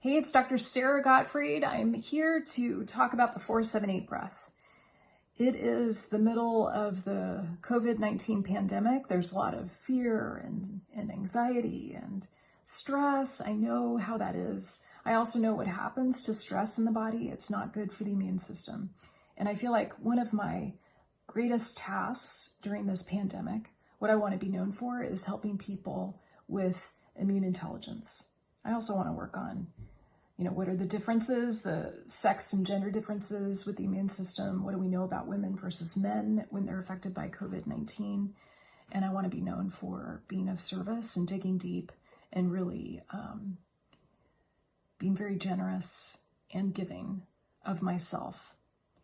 Hey, it's Dr. Sara Gottfried. I'm here to talk about the 4-7-8 breath. It is the middle of the COVID-19 pandemic. There's a lot of fear and anxiety and stress. I know how that is. I also know what happens to stress in the body. It's not good for the immune system. And I feel like one of my greatest tasks during this pandemic, what I want to be known for, is helping people with immune intelligence. I also want to work on what are the differences, the sex and gender differences with the immune system? What do we know about women versus men when they're affected by COVID-19? And I want to be known for being of service and digging deep and really being very generous and giving of myself,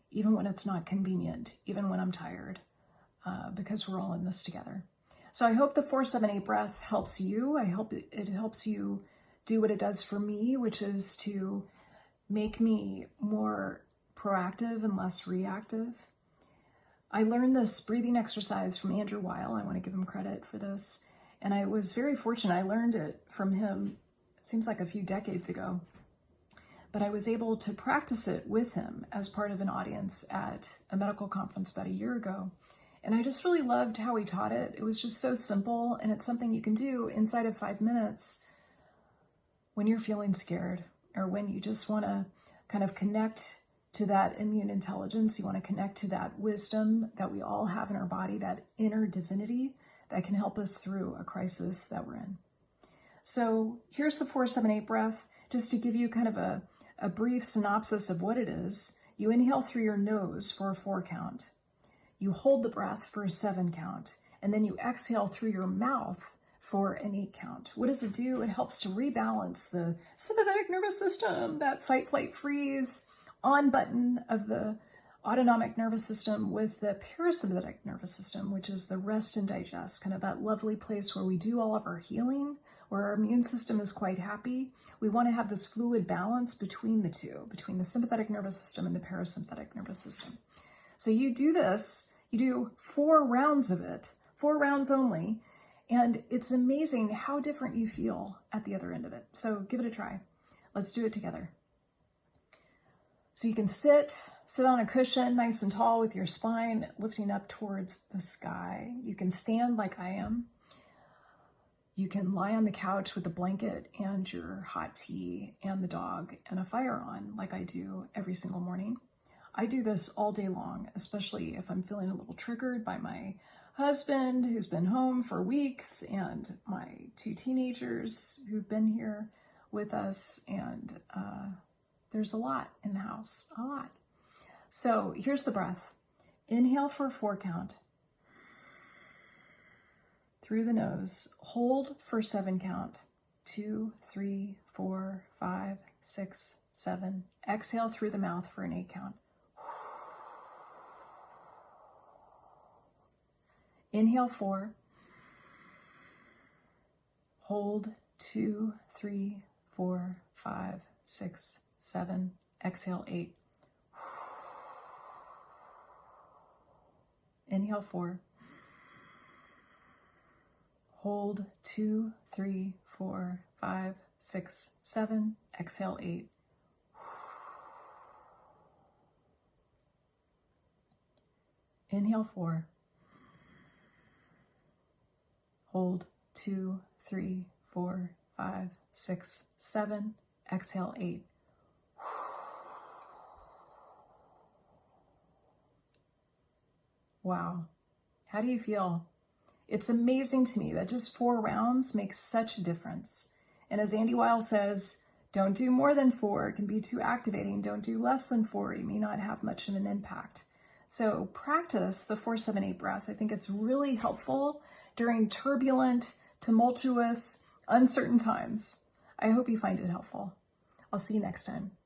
even when it's not convenient, even when I'm tired, because we're all in this together. So I hope the 4-7-8 breath helps you. I hope it helps you do what it does for me, which is to make me more proactive and less reactive. I learned this breathing exercise from Andrew Weil. I want to give him credit for this. And I was very fortunate. I learned it from him, it seems like a few decades ago. But I was able to practice it with him as part of an audience at a medical conference about a year ago. And I just really loved how he taught it. It was just so simple, and it's something you can do inside of 5 minutes when you're feeling scared, or when you just want to kind of connect to that immune intelligence. You want to connect to that wisdom that we all have in our body, that inner divinity that can help us through a crisis that we're in. So here's the 4-7-8 breath, just to give you kind of a brief synopsis of what it is. You inhale through your nose for a 4 count. You hold the breath for a 7 count, and then you exhale through your mouth for an 8 count. What does it do? It helps to rebalance the sympathetic nervous system, that fight, flight, freeze on button of the autonomic nervous system, with the parasympathetic nervous system, which is the rest and digest, kind of that lovely place where we do all of our healing, where our immune system is quite happy. We want to have this fluid balance between the two, between the sympathetic nervous system and the parasympathetic nervous system. So you do this, you do 4 rounds of it, 4 rounds only, and it's amazing how different you feel at the other end of it. So give it a try. Let's do it together. So you can sit on a cushion nice and tall with your spine lifting up towards the sky. You can stand like I am. You can lie on the couch with a blanket and your hot tea and the dog and a fire on, like I do every single morning. I do this all day long, especially if I'm feeling a little triggered by my husband who's been home for weeks and my 2 teenagers who've been here with us. And there's a lot in the house, a lot. So here's the breath. Inhale for a 4 count through the nose. Hold for 7 count. 2, 3, 4, 5, 6, 7. Exhale through the mouth for an 8 count. Inhale 4, hold 2, 3, 4, 5, 6, 7, exhale 8. Inhale 4, hold 2, 3, 4, 5, 6, 7, exhale 8. Inhale 4. Hold 2, 3, 4, 5, 6, 7. Exhale 8. Wow. How do you feel? It's amazing to me that just 4 rounds makes such a difference. And as Andy Weil says, don't do more than 4. It can be too activating. Don't do less than 4. You may not have much of an impact. So practice the 4-7-8 breath. I think it's really helpful during turbulent, tumultuous, uncertain times. I hope you find it helpful. I'll see you next time.